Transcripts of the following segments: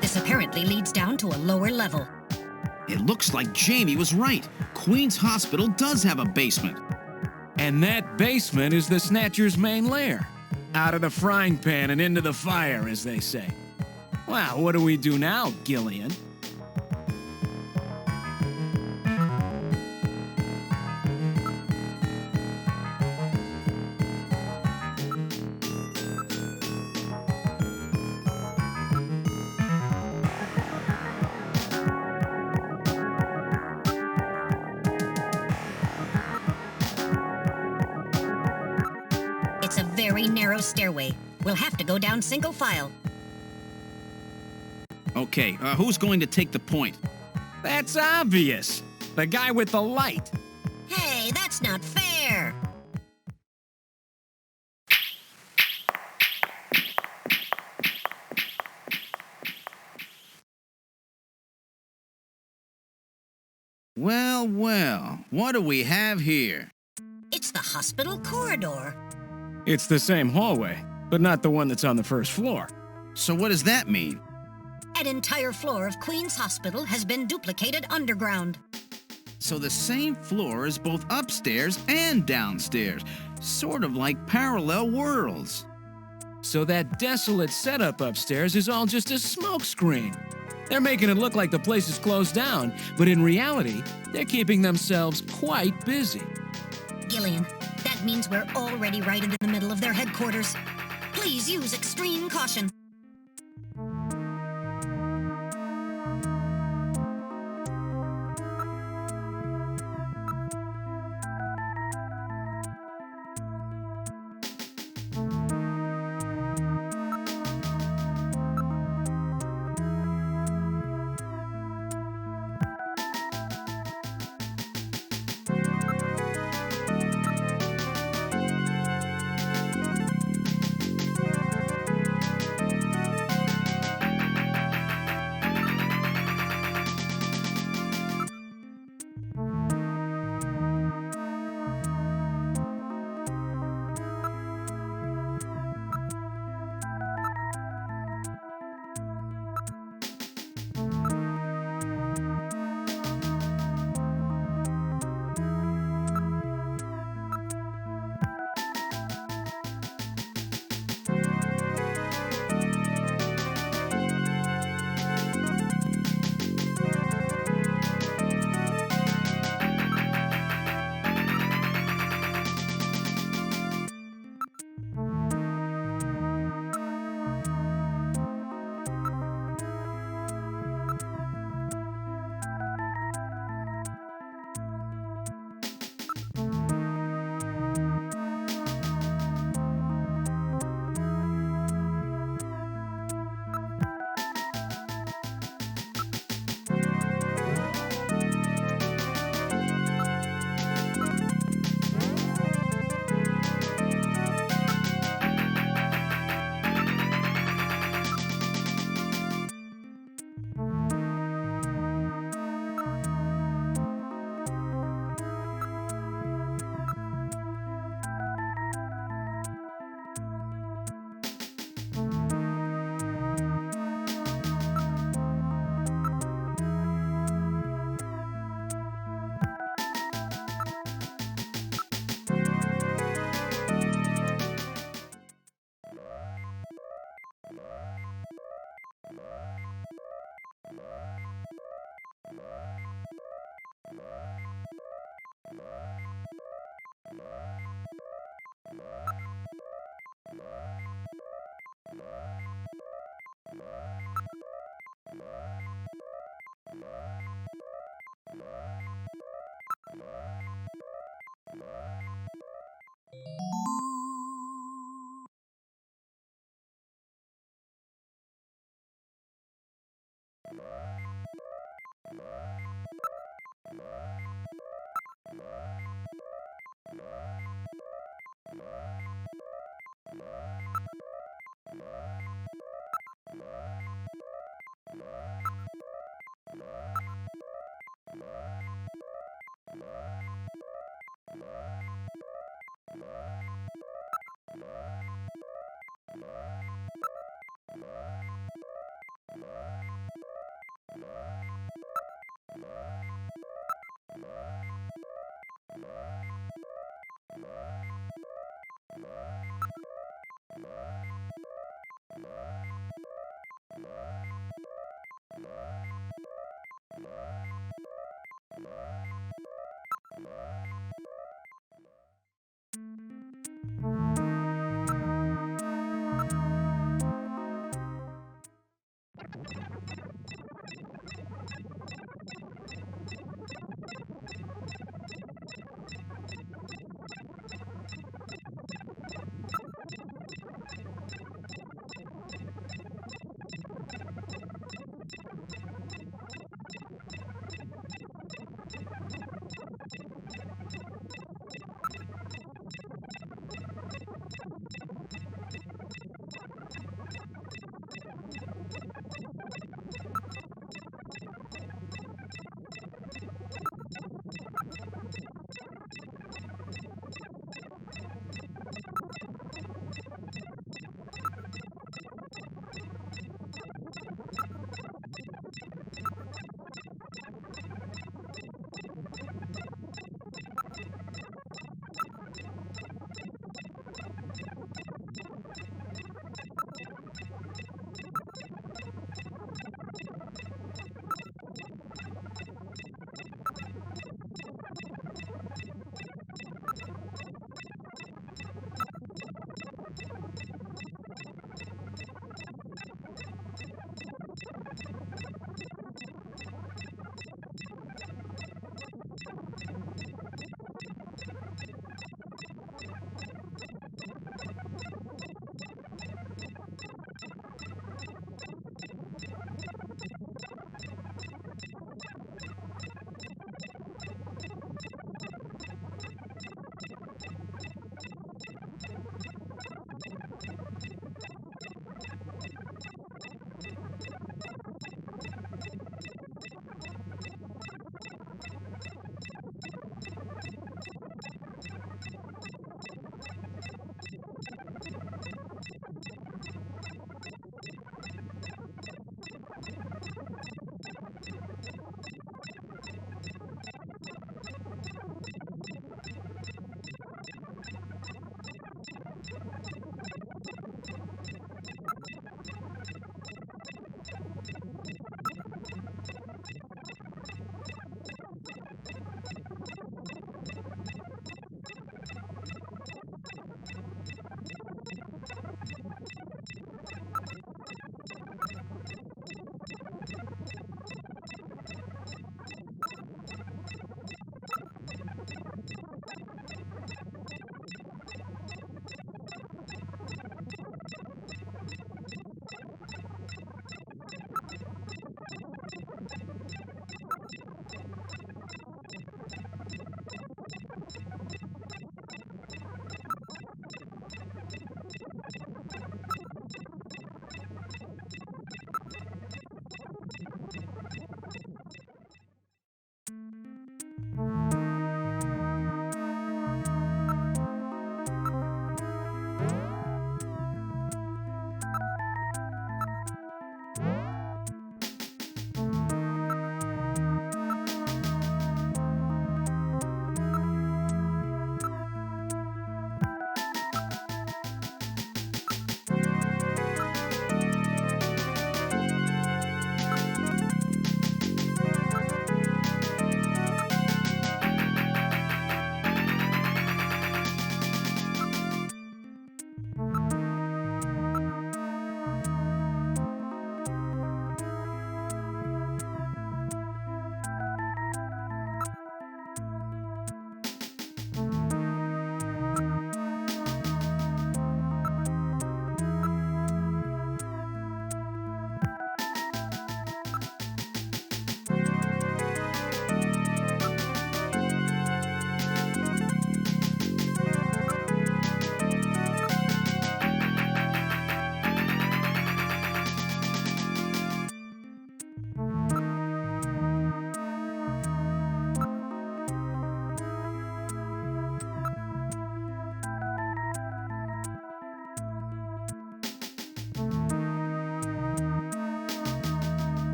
This apparently leads down to a lower level. It looks like Jamie was right. Queen's Hospital does have a basement. And that basement is the Snatcher's main lair. Out of the frying pan and into the fire, as they say. Well, what do we do now, Gillian? It's a very narrow stairway. We'll have to go down single file. Okay, who's going to take the point? That's obvious. The guy with the light. Hey, that's not fair! Well, well, what do we have here? It's the hospital corridor. It's the same hallway, but not the one that's on the first floor. So what does that mean? An entire floor of Queen's Hospital has been duplicated underground. So the same floor is both upstairs and downstairs, sort of like parallel worlds. So that desolate setup upstairs is all just a smokescreen. They're making it look like the place is closed down, but in reality, they're keeping themselves quite busy. Gillian, that means we're already right in the middle of their headquarters. Please use extreme caution.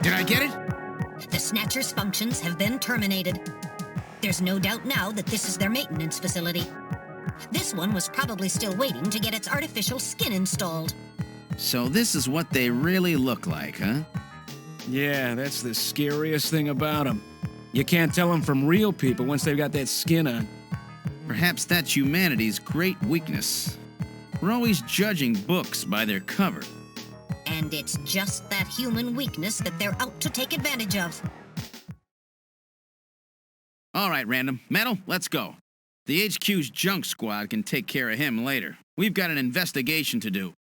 Did I get it? The Snatcher's functions have been terminated. There's no doubt now that this is their maintenance facility. This one was probably still waiting to get its artificial skin installed. So this is what they really look like, huh? Yeah, that's the scariest thing about them. You can't tell them from real people once they've got that skin on. Perhaps that's humanity's great weakness. We're always judging books by their cover. And it's just that human weakness that they're out to take advantage of. All right, Random. Metal, let's go. The HQ's junk squad can take care of him later. We've got an investigation to do.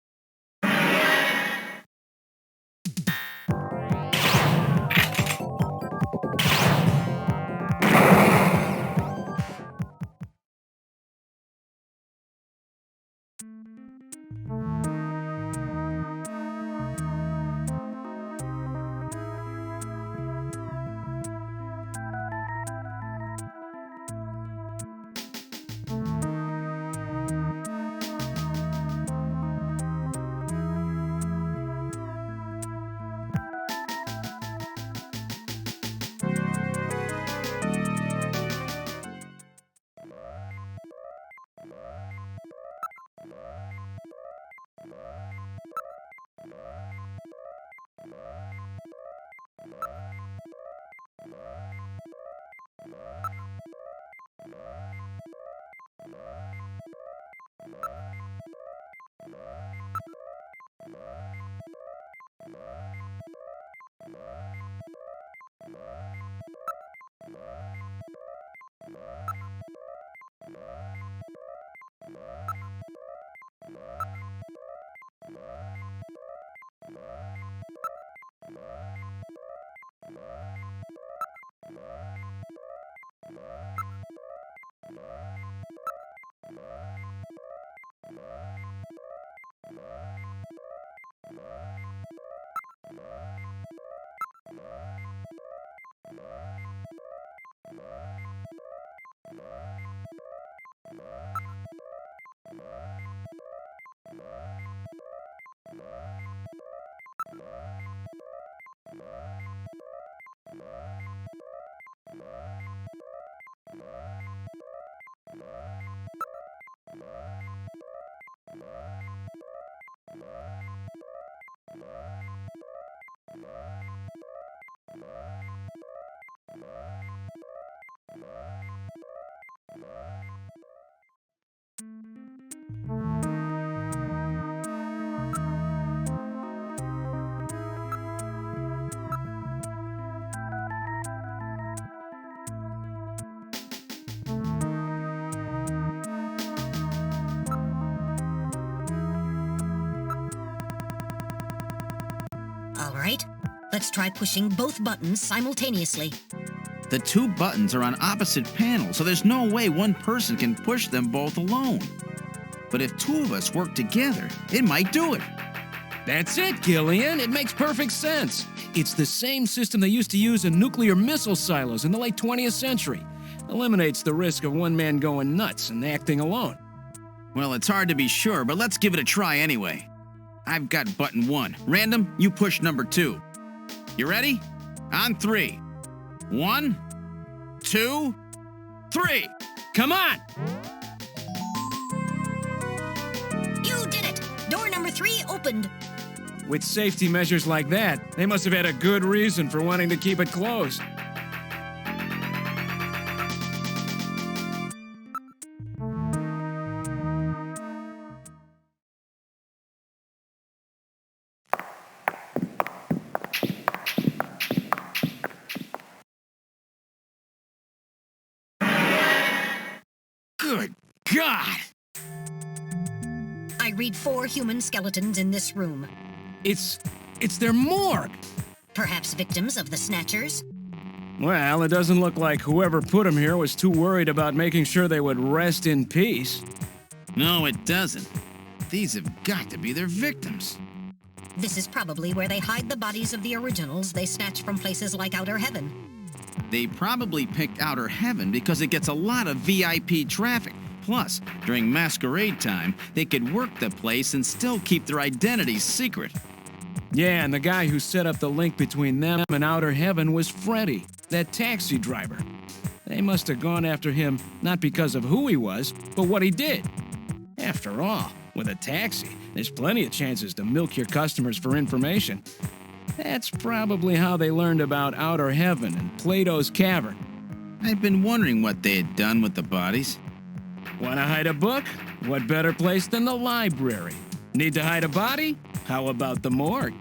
All right, let's try pushing both buttons simultaneously. The two buttons are on opposite panels, so there's no way one person can push them both alone. But if two of us work together, it might do it. That's it, Gillian. It makes perfect sense. It's the same system they used to use in nuclear missile silos in the late 20th century. Eliminates the risk of one man going nuts and acting alone. Well, it's hard to be sure, but let's give it a try anyway. I've got button 1. Random, you push number 2. You ready? On 3. 1, 2, 3. Come on! opened. With safety measures like that, they must have had a good reason for wanting to keep it closed. Good God! I read 4 human skeletons in this room. It's their morgue. Perhaps victims of the Snatchers? Well, it doesn't look like whoever put them here was too worried about making sure they would rest in peace. No, it doesn't. These have got to be their victims. This is probably where they hide the bodies of the originals they snatch from places like Outer Heaven. They probably picked Outer Heaven because it gets a lot of VIP traffic. Plus, during masquerade time, they could work the place and still keep their identities secret. Yeah, and the guy who set up the link between them and Outer Heaven was Freddy, that taxi driver. They must have gone after him not because of who he was, but what he did. After all, with a taxi, there's plenty of chances to milk your customers for information. That's probably how they learned about Outer Heaven and Plato's Cavern. I've been wondering what they had done with the bodies. Want to hide a book? What better place than the library? Need to hide a body? How about the morgue?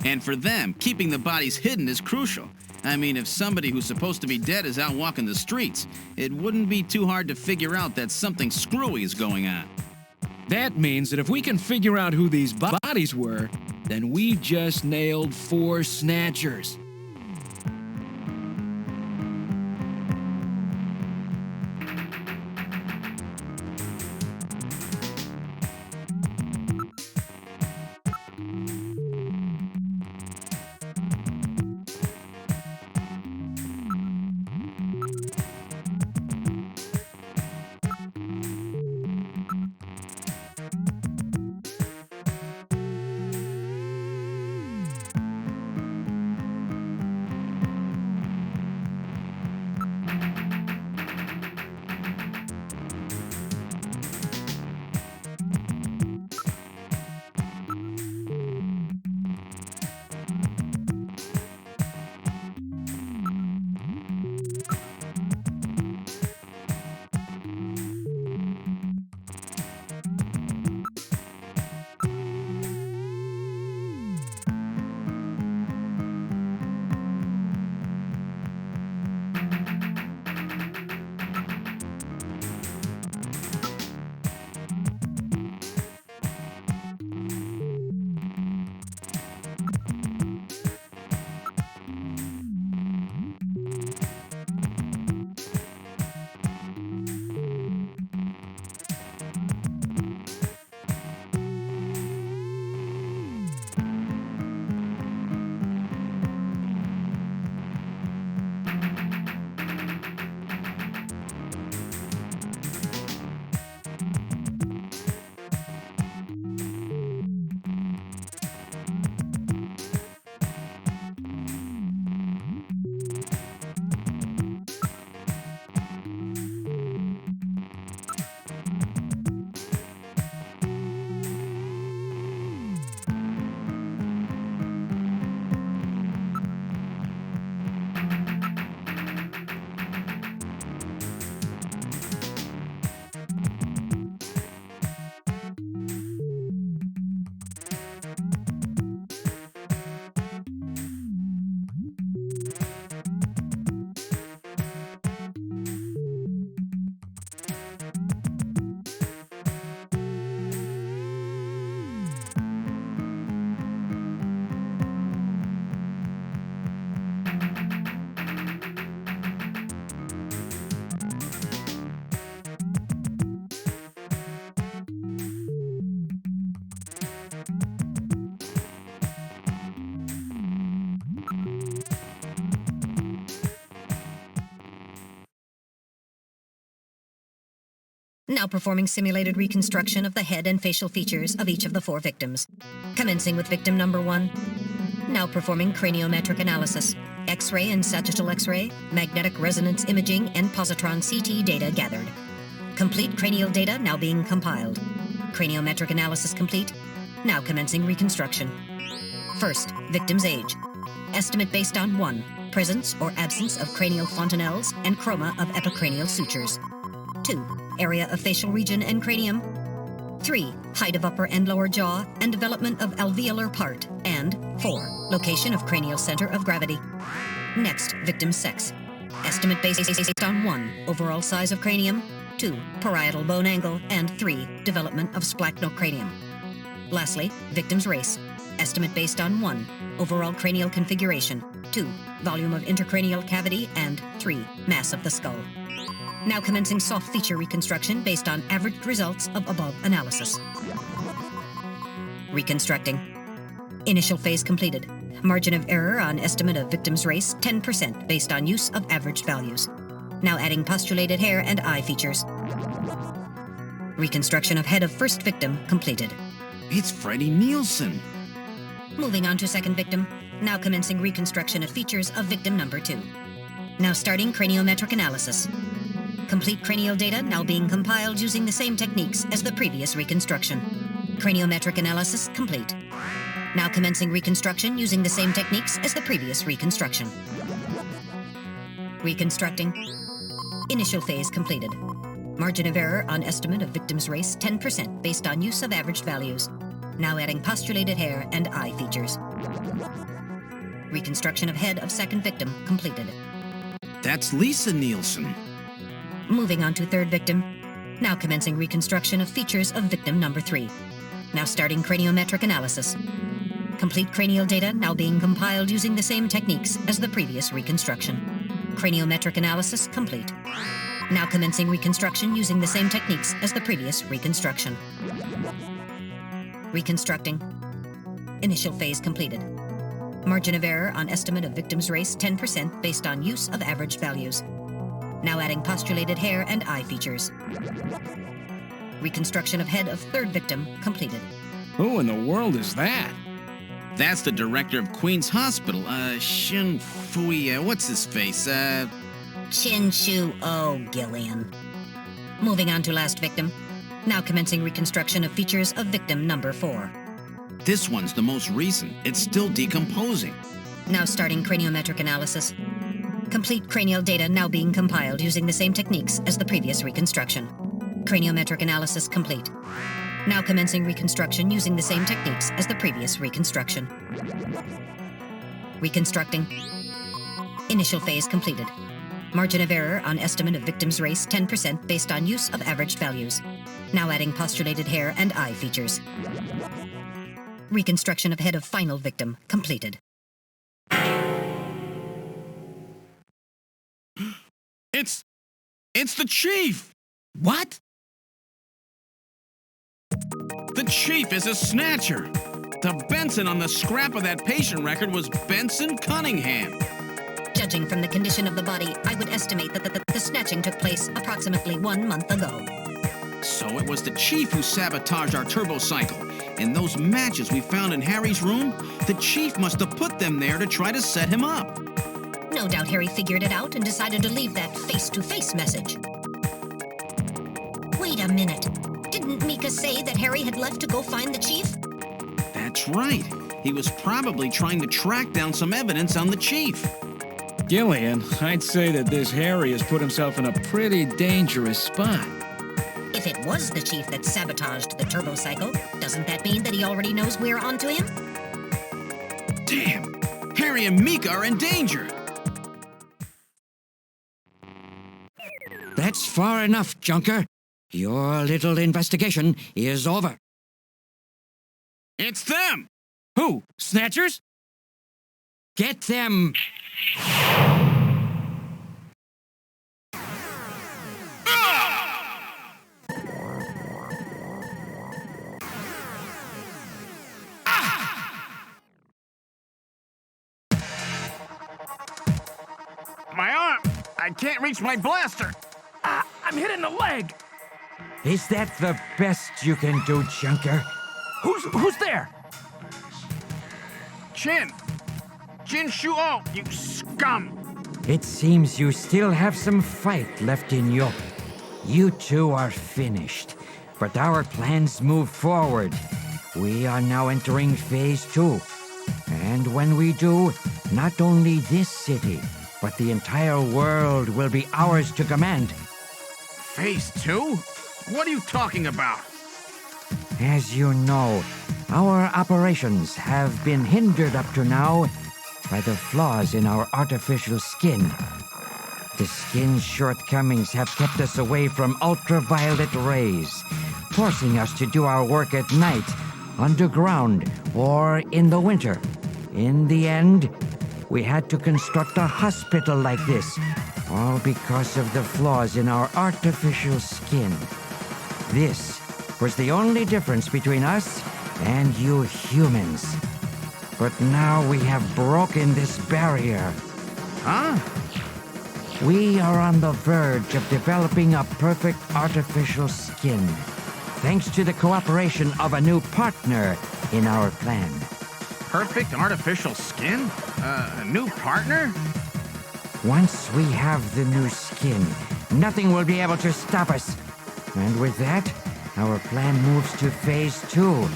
And for them, keeping the bodies hidden is crucial. I mean, if somebody who's supposed to be dead is out walking the streets, it wouldn't be too hard to figure out that something screwy is going on. That means that if we can figure out who these bodies were, then we just nailed 4 Snatchers. Now performing simulated reconstruction of the head and facial features of each of the 4 victims. Commencing with victim number 1. Now performing craniometric analysis. X-ray and sagittal X-ray, magnetic resonance imaging, and positron CT data gathered. Complete cranial data now being compiled. Craniometric analysis complete. Now commencing reconstruction. First, victim's age. Estimate based on 1. Presence or absence of cranial fontanelles and chroma of epicranial sutures. 2. Area of facial region and cranium. 3. Height of upper and lower jaw and development of alveolar part. And 4. Location of cranial center of gravity. Next, victim's sex. Estimate based on 1. Overall size of cranium. 2. Parietal bone angle. And 3. Development of splachnocranium. Lastly, victim's race. Estimate based on 1. Overall cranial configuration. 2. Volume of intercranial cavity. And 3. Mass of the skull. Now commencing soft feature reconstruction based on averaged results of above analysis. Reconstructing. Initial phase completed. Margin of error on estimate of victim's race 10% based on use of averaged values. Now adding postulated hair and eye features. Reconstruction of head of first victim completed. It's Freddie Nielsen. Moving on to second victim. Now commencing reconstruction of features of victim number 2. Now starting craniometric analysis. Complete cranial data now being compiled using the same techniques as the previous reconstruction. Craniometric analysis complete. Now commencing reconstruction using the same techniques as the previous reconstruction. Reconstructing. Initial phase completed. Margin of error on estimate of victim's race 10% based on use of averaged values. Now adding postulated hair and eye features. Reconstruction of head of second victim completed. That's Lisa Nielsen. Moving on to third victim. Now commencing reconstruction of features of victim number 3. Now starting craniometric analysis. Complete cranial data now being compiled using the same techniques as the previous reconstruction. Craniometric analysis complete. Now commencing reconstruction using the same techniques as the previous reconstruction. Reconstructing. Initial phase completed. Margin of error on estimate of victim's race 10% based on use of averaged values. Now adding postulated hair and eye features. Reconstruction of head of third victim completed. Who in the world is that? That's the director of Queen's Hospital, Shin Fui, what's his face, Chin Shu O Gillian. Moving on to last victim. Now commencing reconstruction of features of victim number 4. This one's the most recent. It's still decomposing. Now starting craniometric analysis. Complete cranial data now being compiled using the same techniques as the previous reconstruction. Craniometric analysis complete. Now commencing reconstruction using the same techniques as the previous reconstruction. Reconstructing. Initial phase completed. Margin of error on estimate of victim's race 10% based on use of averaged values. Now adding postulated hair and eye features. Reconstruction of head of final victim completed. It's the Chief! What? The Chief is a Snatcher! The Benson on the scrap of that patient record was Benson Cunningham. Judging from the condition of the body, I would estimate that the snatching took place approximately 1 month ago. So it was the Chief who sabotaged our turbo cycle. And those matches we found in Harry's room, the Chief must have put them there to try to set him up. No doubt Harry figured it out and decided to leave that face-to-face message. Wait a minute. Didn't Mika say that Harry had left to go find the Chief? That's right. He was probably trying to track down some evidence on the Chief. Gillian, I'd say that this Harry has put himself in a pretty dangerous spot. If it was the Chief that sabotaged the turbo cycle, doesn't that mean that he already knows we're onto him? Damn! Harry and Mika are in danger! That's far enough, Junker. Your little investigation is over. It's them! Who? Snatchers? Get them! My arm! I can't reach my blaster! I'm hit in the leg! Is that the best you can do, Junker? Who's there? Jin Shuo, you scum! It seems you still have some fight left in you. You two are finished, but our plans move forward. we are now entering Phase 2. And when we do, not only this city, but the entire world will be ours to command. Phase 2? What are you talking about? As you know, our operations have been hindered up to now by the flaws in our artificial skin. The skin's shortcomings have kept us away from ultraviolet rays, forcing us to do our work at night, underground, or in the winter. In the end, we had to construct a hospital like this, all because of the flaws in our artificial skin. This was the only difference between us and you humans. But now we have broken this barrier. Huh? We are on the verge of developing a perfect artificial skin, thanks to the cooperation of a new partner in our plan. Perfect artificial skin? A new partner? Once we have the new skin, nothing will be able to stop us. And with that, our plan moves to Phase 2.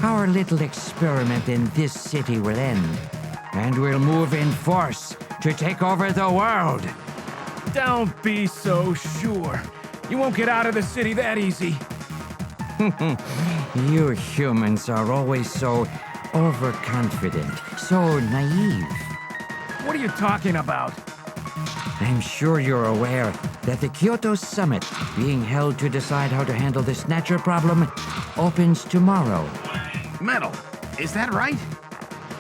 Our little experiment in this city will end, and we'll move in force to take over the world. Don't be so sure. You won't get out of the city that easy. You humans are always so overconfident, so naive. What are you talking about? I'm sure you're aware that the Kyoto Summit, being held to decide how to handle the Snatcher problem, opens tomorrow. Metal, is that right?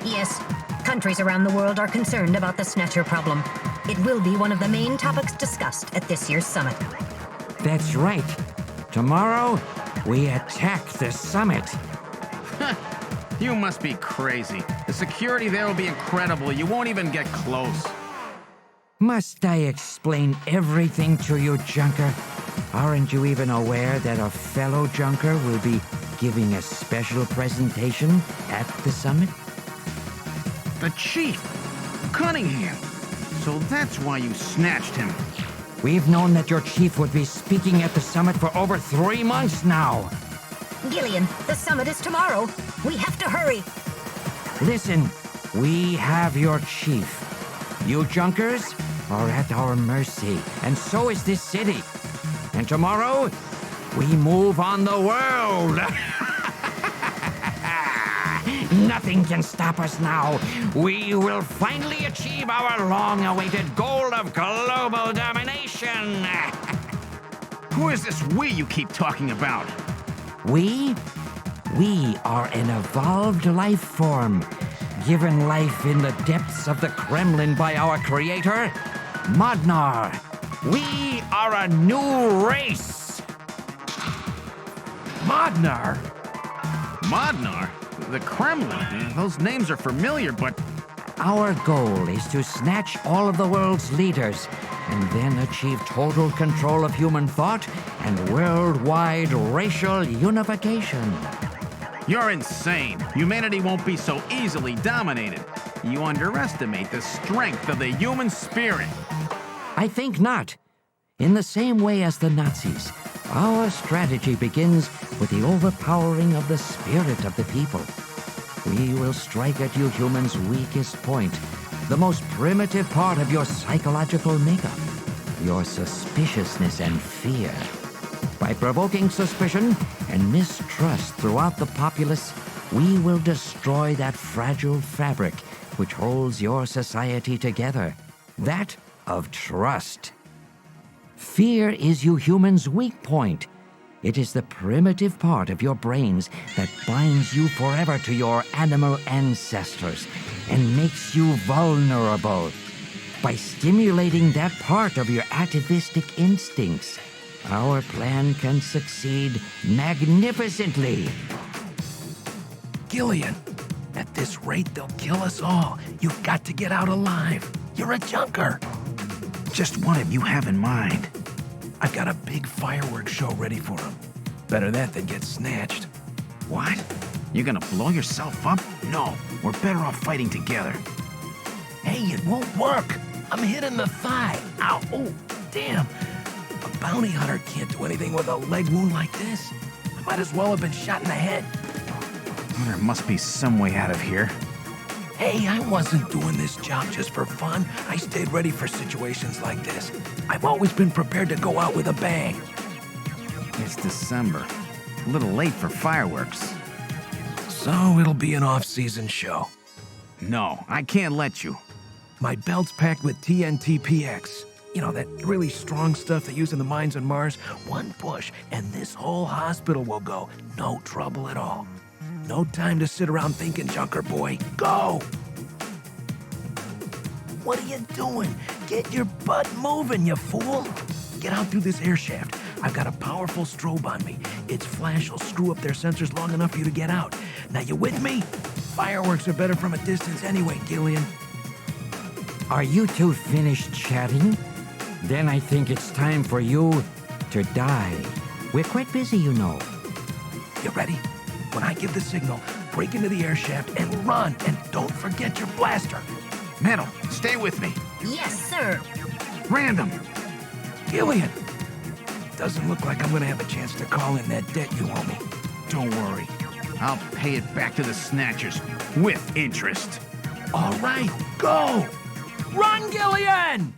Yes, countries around the world are concerned about the Snatcher problem. It will be one of the main topics discussed at this year's summit. That's right. Tomorrow, we attack the summit. You must be crazy. The security there will be incredible. You won't even get close. Must I explain everything to you, Junker? Aren't you even aware that a fellow Junker will be giving a special presentation at the summit? The Chief! Cunningham! So that's why you snatched him. We've known that your chief would be speaking at the summit for over 3 months now. Gillian, the summit is tomorrow. We have to hurry. Listen, we have your chief. You Junkers are at our mercy, and so is this city. And tomorrow, we move on the world. Nothing can stop us now. We will finally achieve our long-awaited goal of global domination. Who is this we you keep talking about? We are an evolved life form, given life in the depths of the Kremlin by our creator, Modnar. We are a new race. Modnar? Modnar? The Kremlin? Those names are familiar, but... Our goal is to snatch all of the world's leaders and then achieve total control of human thought and worldwide racial unification. You're insane. Humanity won't be so easily dominated. You underestimate the strength of the human spirit. I think not. In the same way as the Nazis, our strategy begins with the overpowering of the spirit of the people. We will strike at you humans' weakest point, the most primitive part of your psychological makeup, your suspiciousness and fear. By provoking suspicion and mistrust throughout the populace, we will destroy that fragile fabric which holds your society together, that of trust. Fear is you humans' weak point. It is the primitive part of your brains that binds you forever to your animal ancestors and makes you vulnerable. By stimulating that part of your atavistic instincts, our plan can succeed magnificently. Gillian, at this rate, they'll kill us all. You've got to get out alive. You're a junker. Just what have you have in mind? I've got a big fireworks show ready for him. Better that than get snatched. What? You're gonna blow yourself up? No, we're better off fighting together. Hey, it won't work. I'm hit in the thigh. Ow, oh, damn. A bounty hunter can't do anything with a leg wound like this. I might as well have been shot in the head. There must be some way out of here. Hey, I wasn't doing this job just for fun. I stayed ready for situations like this. I've always been prepared to go out with a bang. It's December. A little late for fireworks. So it'll be an off-season show. No, I can't let you. My belt's packed with TNT-PX. You know, that really strong stuff they use in the mines on Mars. One push, and this whole hospital will go. No trouble at all. No time to sit around thinking, Junker boy. Go! What are you doing? Get your butt moving, you fool! Get out through this air shaft. I've got a powerful strobe on me. Its flash will screw up their sensors long enough for you to get out. Now, you with me? Fireworks are better from a distance anyway, Gillian. Are you two finished chatting? Then I think it's time for you to die. We're quite busy, you know. You ready? When I give the signal, break into the air shaft and run, and don't forget your blaster. Metal, stay with me. Yes, sir. Random. Gillian! Doesn't look like I'm gonna have a chance to call in that debt you owe me. Don't worry. I'll pay it back to the Snatchers with interest. All right, go! Run, Gillian!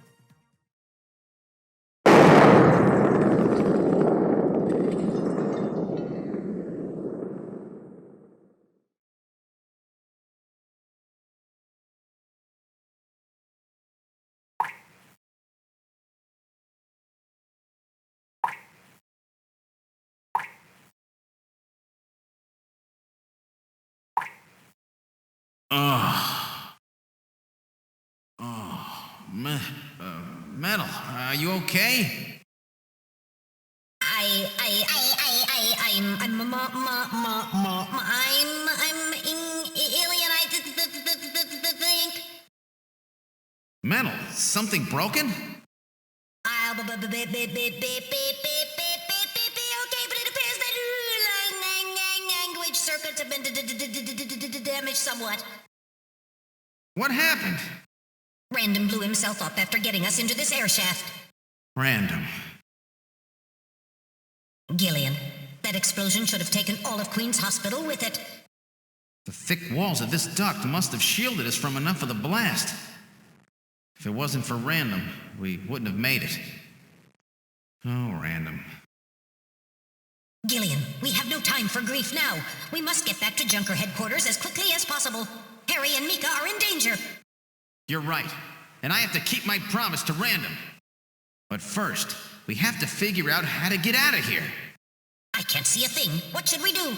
Metal, are you okay? Alien, I think. Metal, something broken? Okay, but it appears that language circuits have been damaged somewhat. What happened? Random blew himself up after getting us into this air shaft. Random. Gillian, that explosion should have taken all of Queen's Hospital with it. The thick walls of this duct must have shielded us from enough of the blast. If it wasn't for Random, we wouldn't have made it. Oh, Random. Gillian, we have no time for grief now. We must get back to Junker headquarters as quickly as possible. Harry and Mika are in danger. You're right, and I have to keep my promise to Random. But first, we have to figure out how to get out of here. I can't see a thing. What should we do?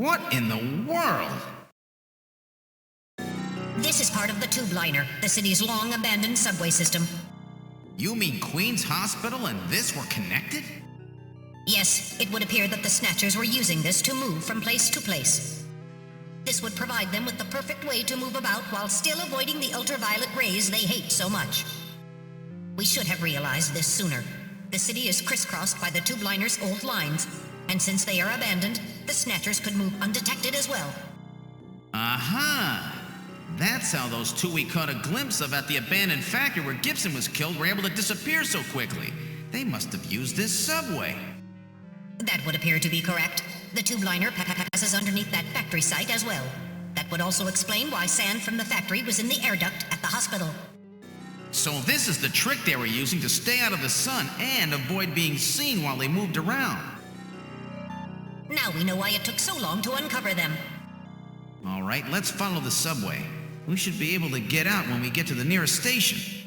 What in the world? This is part of the tube liner, the city's long-abandoned subway system. You mean Queen's Hospital and this were connected? Yes, it would appear that the Snatchers were using this to move from place to place. This would provide them with the perfect way to move about while still avoiding the ultraviolet rays they hate so much. We should have realized this sooner. The city is crisscrossed by the tube liner's old lines, and since they are abandoned, the Snatchers could move undetected as well. Aha! That's how those two we caught a glimpse of at the abandoned factory where Gibson was killed were able to disappear so quickly. They must have used this subway. That would appear to be correct. The tube liner passes underneath that factory site as well. That would also explain why sand from the factory was in the air duct at the hospital. So this is the trick they were using to stay out of the sun and avoid being seen while they moved around. Now we know why it took so long to uncover them. All right, let's follow the subway. We should be able to get out when we get to the nearest station.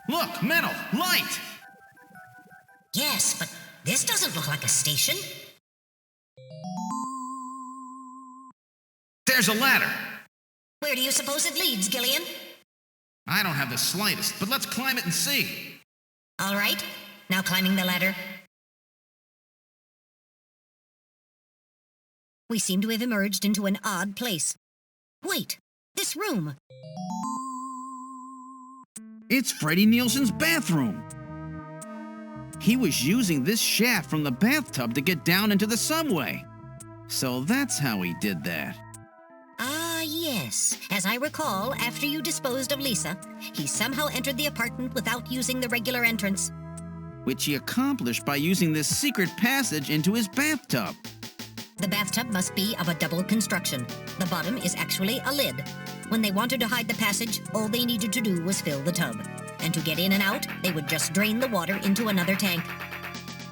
Look, metal, light! Yes, but this doesn't look like a station. There's a ladder. Where do you suppose it leads, Gillian? I don't have the slightest, but let's climb it and see. All right, now climbing the ladder. We seem to have emerged into an odd place. Wait, this room. It's Freddie Nielsen's bathroom. He was using this shaft from the bathtub to get down into the subway. So that's how he did that. Ah, yes. As I recall, after you disposed of Lisa, he somehow entered the apartment without using the regular entrance. Which he accomplished by using this secret passage into his bathtub. The bathtub must be of a double construction. The bottom is actually a lid. When they wanted to hide the passage, all they needed to do was fill the tub. And to get in and out, they would just drain the water into another tank.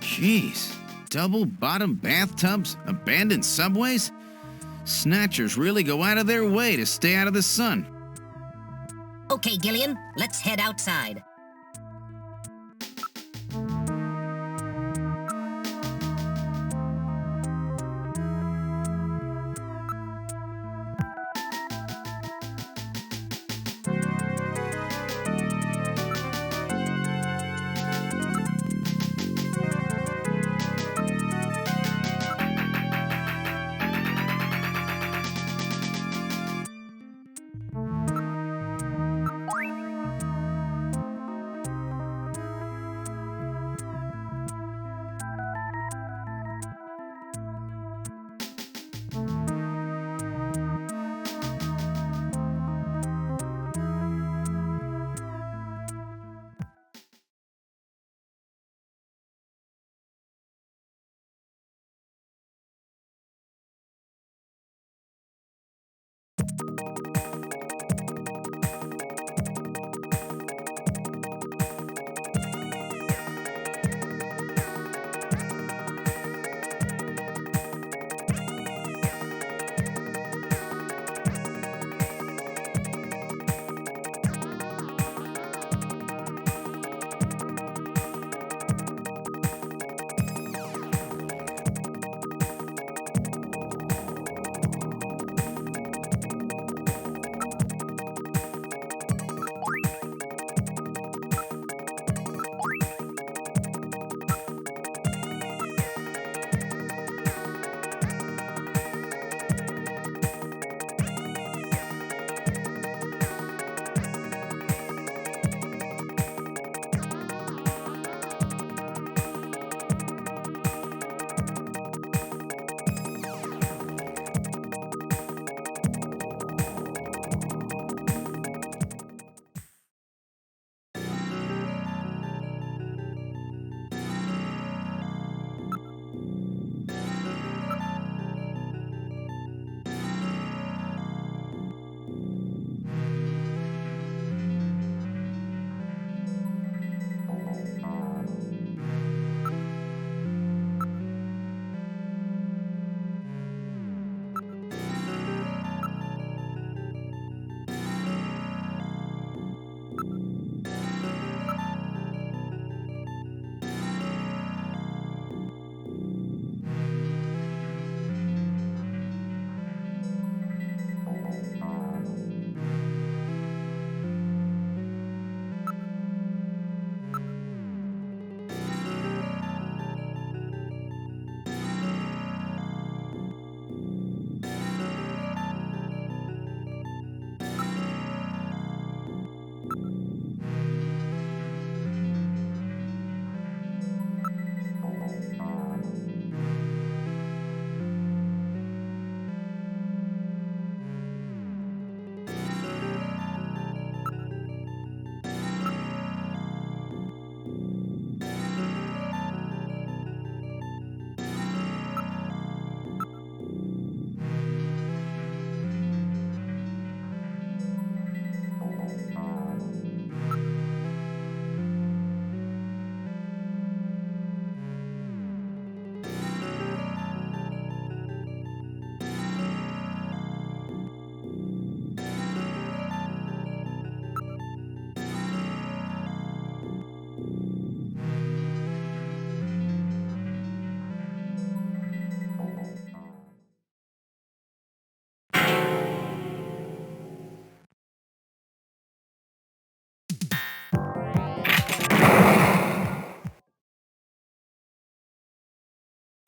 Jeez, double-bottom bathtubs, abandoned subways? Snatchers really go out of their way to stay out of the sun. Okay, Gillian, let's head outside.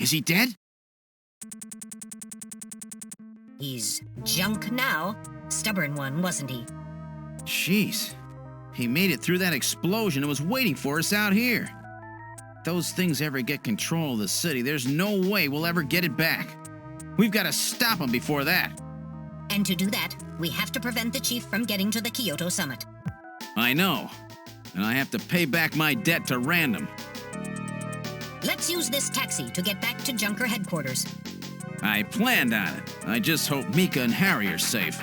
Is he dead? He's junk now. Stubborn one, wasn't he? Jeez. He made it through that explosion and was waiting for us out here. If those things ever get control of the city, there's no way we'll ever get it back. We've got to stop him before that. And to do that, we have to prevent the chief from getting to the Kyoto summit. I know. And I have to pay back my debt to Random. Let's use this taxi to get back to Junker headquarters. I planned on it. I just hope Mika and Harry are safe.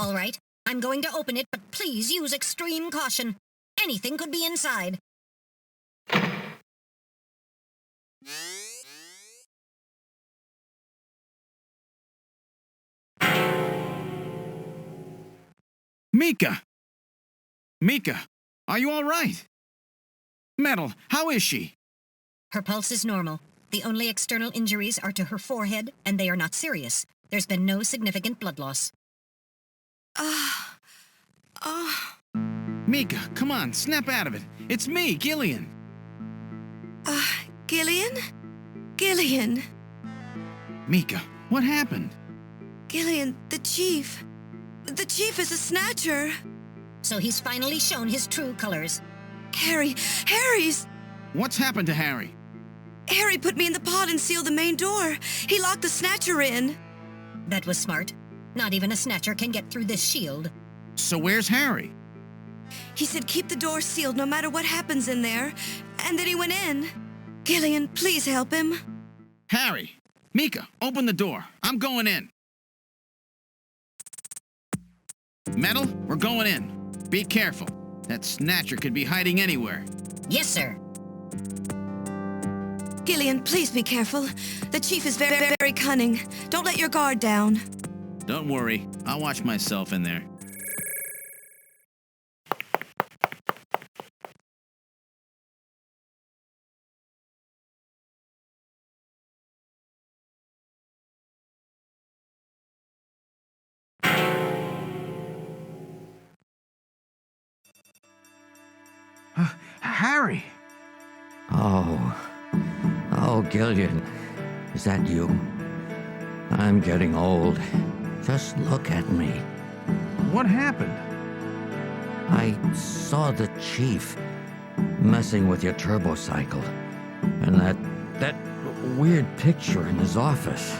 All right, I'm going to open it, but please use extreme caution. Anything could be inside. Mika! Mika, are you all right? Metal, how is she? Her pulse is normal. The only external injuries are to her forehead, and they are not serious. There's been no significant blood loss. Mika, come on, snap out of it. It's me, Gillian. Gillian? Gillian! Mika, what happened? Gillian, the chief. The chief is a Snatcher. So he's finally shown his true colors. Harry's... What's happened to Harry? Harry put me in the pod and sealed the main door. He locked the Snatcher in. That was smart. Not even a Snatcher can get through this shield. So where's Harry? He said keep the door sealed no matter what happens in there. And then he went in. Gillian, please help him. Harry! Mika, open the door. I'm going in. Metal, we're going in. Be careful. That Snatcher could be hiding anywhere. Yes, sir. Gillian, please be careful. The chief is very, very cunning. Don't let your guard down. Don't worry. I'll watch myself in there. Harry! Oh, Gillian, is that you? I'm getting old. Just look at me. What happened? I saw the chief messing with your turbocycle. And that weird picture in his office.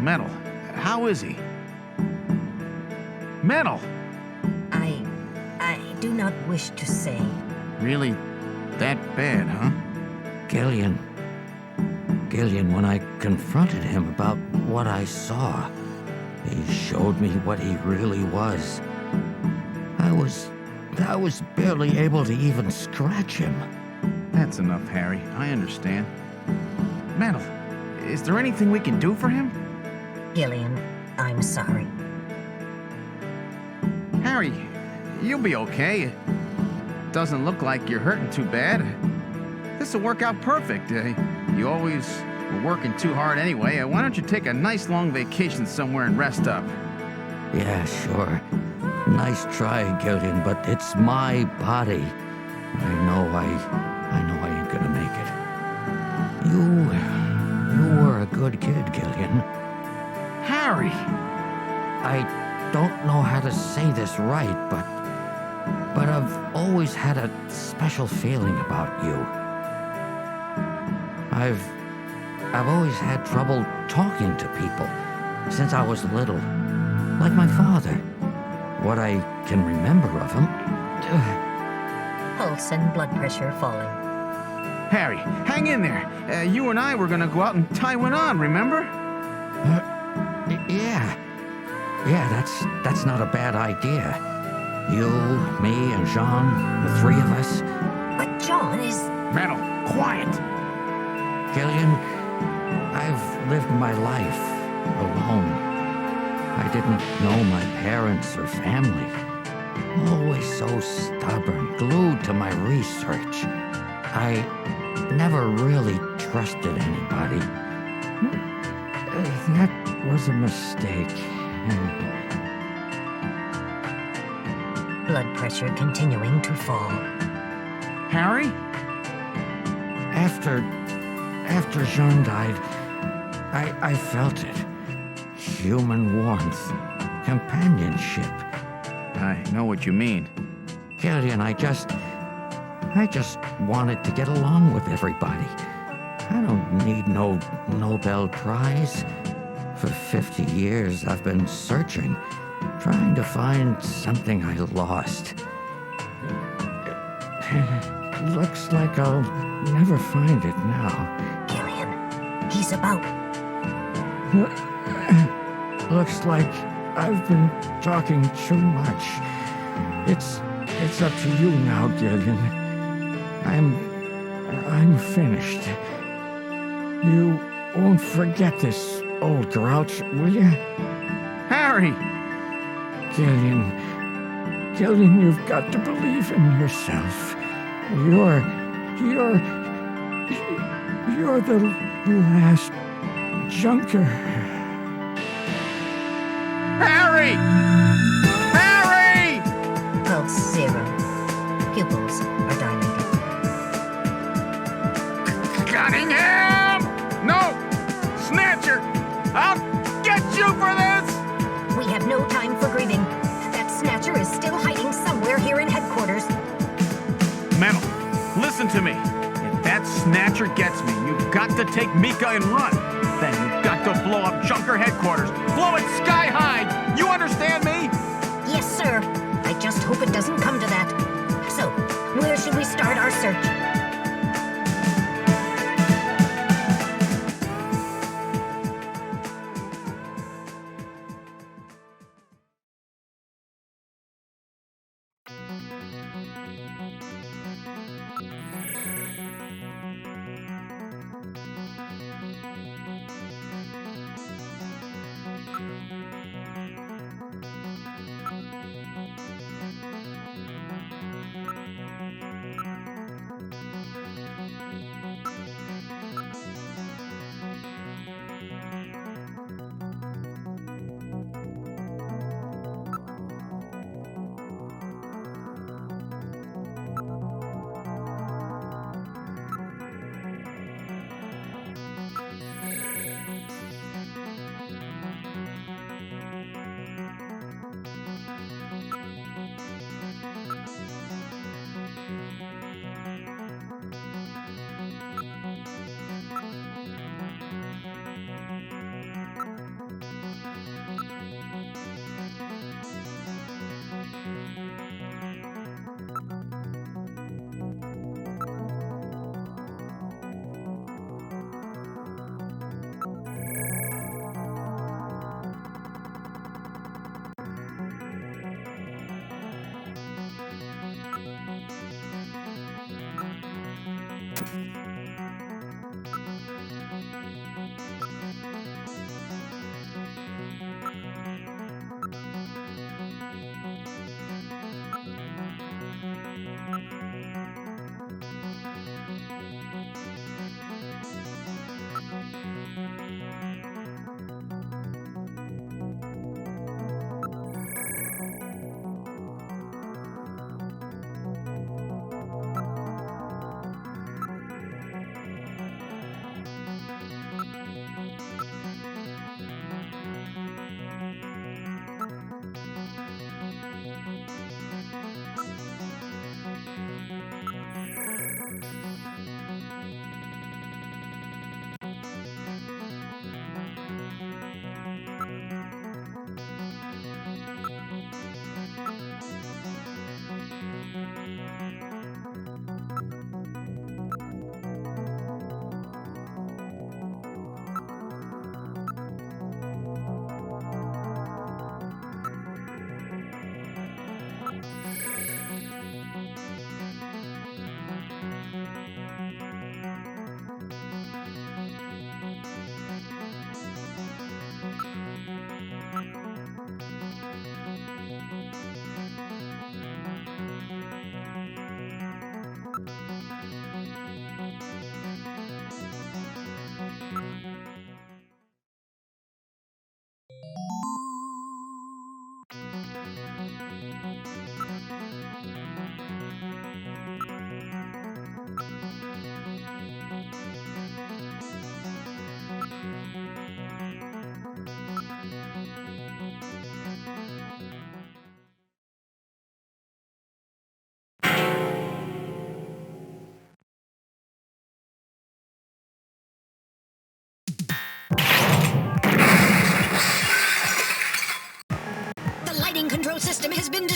Metal, how is he? Metal! I do not wish to say. Really that bad, huh? Gillian, Gillian when I confronted him about what I saw. He showed me what he really was. I was barely able to even scratch him. That's enough, Harry. I understand. Metal, is there anything we can do for him? Gillian, I'm sorry. Harry, you'll be okay. It doesn't look like you're hurting too bad. This'll work out perfect. You always were working too hard anyway. Why don't you take a nice long vacation somewhere and rest up? Yeah, sure. Nice try, Gillian, but it's my body. I know I ain't gonna make it. You were a good kid, Gillian. Harry! I don't know how to say this right, but I've always had a special feeling about you. I've always had trouble talking to people since I was little, like my father. What I can remember of him. Pulse and blood pressure falling. Harry, hang in there. You and I were gonna go out and tie one on, remember? Yeah, that's not a bad idea. You, me, and Jean, the three of us. But John is... Metal, quiet! Gillian, I've lived my life alone. I didn't know my parents or family. Always so stubborn, glued to my research. I never really trusted anybody. That was a mistake. Blood pressure continuing to fall. Harry? After Jean died, I felt it. Human warmth, companionship. I know what you mean. Gillian, I just wanted to get along with everybody. I don't need no Nobel Prize. For 50 years, I've been searching, trying to find something I lost. Looks like I'll never find it now. Gillian, he's about... Looks like I've been talking too much. It's up to you now, Gillian. I'm finished. You won't forget this, old grouch, will you? Harry! Gillian, you've got to believe in yourself. You're the last junker. Harry! Harry! Pulse 0. Pupils are dilated. Cunningham! No! Snatcher! I'll get you for this! We have no time for grieving. That Snatcher is still hiding somewhere here in headquarters. Metal, listen to me. If that Snatcher gets me, you've got to take Mika and run. Then you've got to blow up Junker headquarters. Blow it sky high! You understand me? Yes, sir. I just hope it doesn't come to that. So, where should we start our search?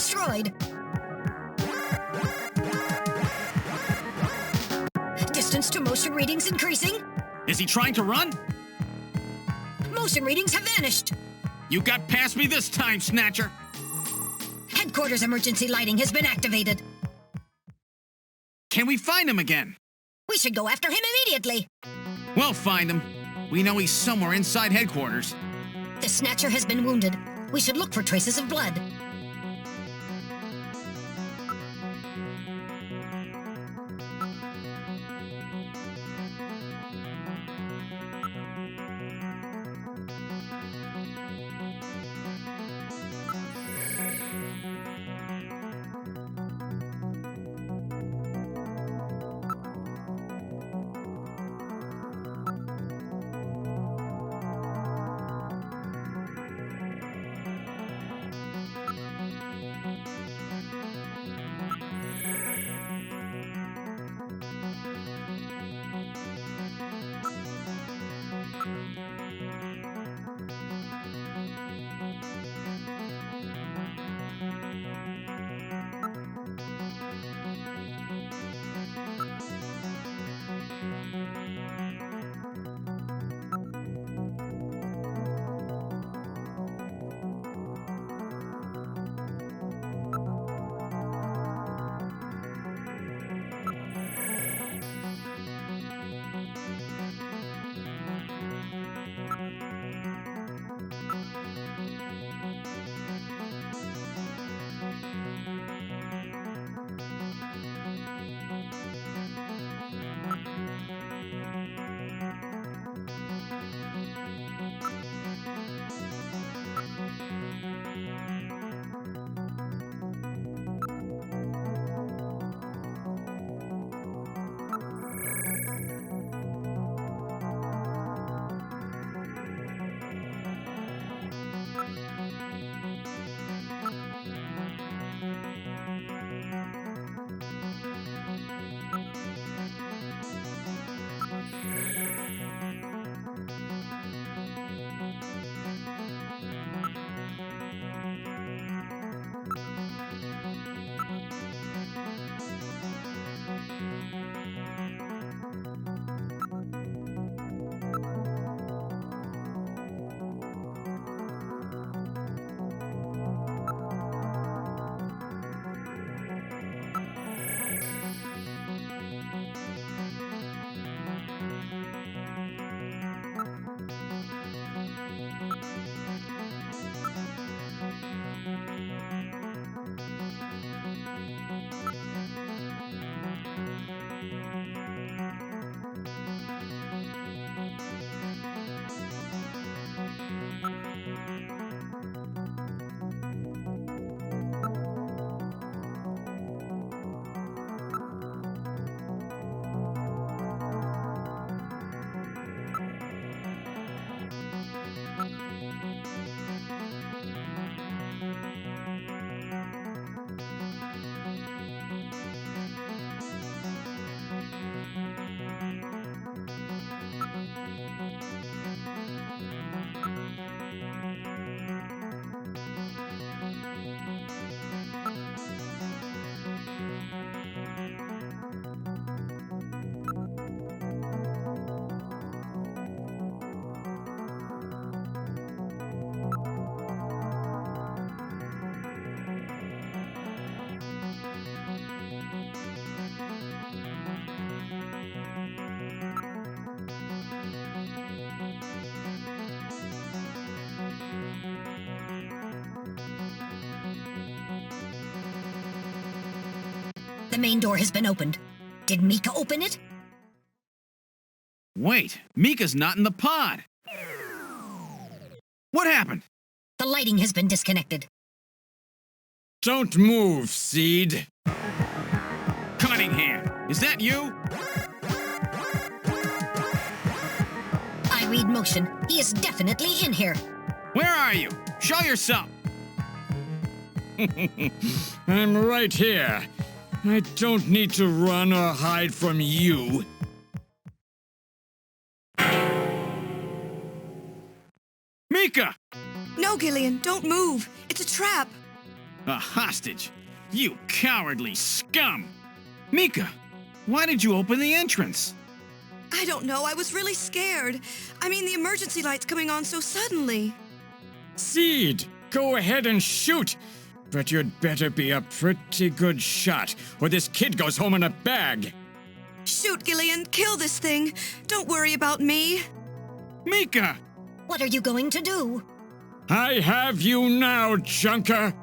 destroyed. Distance to motion readings increasing. Is he trying to run? Motion readings have vanished. You got past me this time, Snatcher. Headquarters emergency lighting has been activated. Can we find him again? We should go after him immediately. We'll find him. We know he's somewhere inside headquarters. The Snatcher has been wounded. We should look for traces of blood. The main door has been opened. Did Mika open it? Wait, Mika's not in the pod. What happened? The lighting has been disconnected. Don't move, Seed. Cunningham, is that you? I read motion. He is definitely in here. Where are you? Show yourself. I'm right here. I don't need to run or hide from you. Mika! No, Gillian, don't move. It's a trap. A hostage? You cowardly scum! Mika, why did you open the entrance? I don't know. I was really scared. I mean, the emergency light's coming on so suddenly. Seed, go ahead and shoot. But you'd better be a pretty good shot, or this kid goes home in a bag. Shoot, Gillian. Kill this thing. Don't worry about me. Mika! What are you going to do? I have you now, Junker.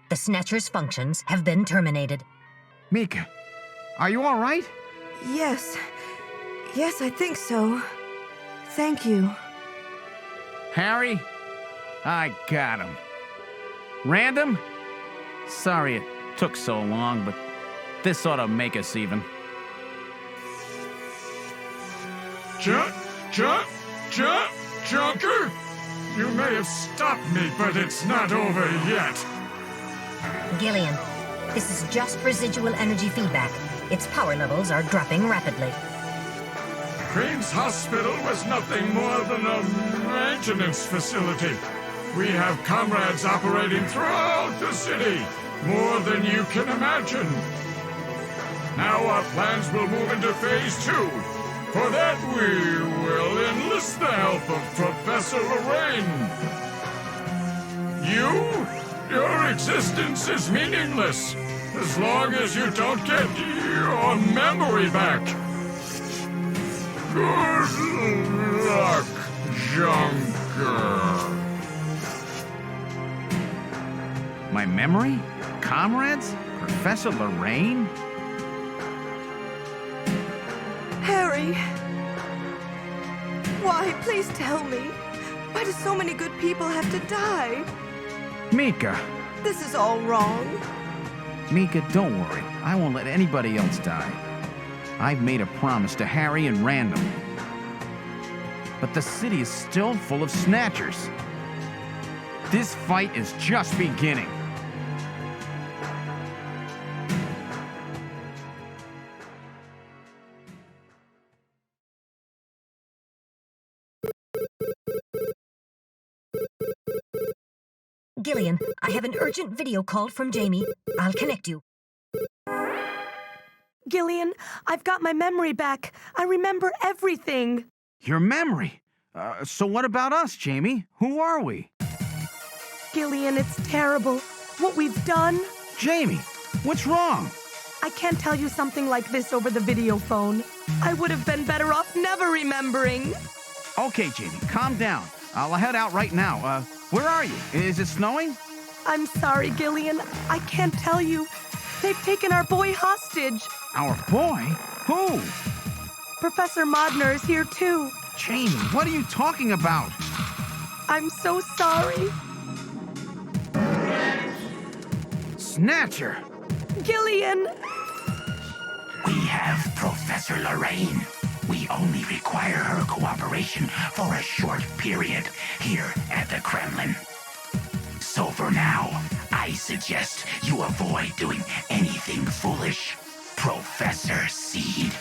The Snatcher's functions have been terminated. Mika, are you all right? Yes. Yes, I think so. Thank you. Harry? I got him. Random? Sorry it took so long, but this ought to make us even. Junker? You may have stopped me, but it's not over yet. Gillian, this is just residual energy feedback. Its power levels are dropping rapidly. Crane's hospital was nothing more than a maintenance facility. We have comrades operating throughout the city, more than you can imagine. Now our plans will move into Phase 2. For that, we will enlist the help of Professor Lorraine. Your existence is meaningless as long as you don't get your memory back. Good luck, Junker. My memory? Comrades? Professor Lorraine? Harry. Why? Please tell me. Why do so many good people have to die? Mika. This is all wrong. Mika, don't worry. I won't let anybody else die. I've made a promise to Harry and Random. But the city is still full of Snatchers. This fight is just beginning. Gillian, I have an urgent video call from Jamie. I'll connect you. Gillian, I've got my memory back. I remember everything. Your memory? So what about us, Jamie? Who are we? Gillian, it's terrible. What we've done. Jamie, what's wrong? I can't tell you something like this over the video phone. I would have been better off never remembering. Okay, Jamie, calm down. I'll head out right now. Where are you? Is it snowing? I'm sorry, Gillian. I can't tell you. They've taken our boy hostage. Our boy? Who? Professor Modner is here, too. Jamie, what are you talking about? I'm so sorry. Snatcher! Gillian! We have Professor Lorraine. We only require her cooperation for a short period here at the Kremlin. So for now, I suggest you avoid doing anything foolish, Professor Seed.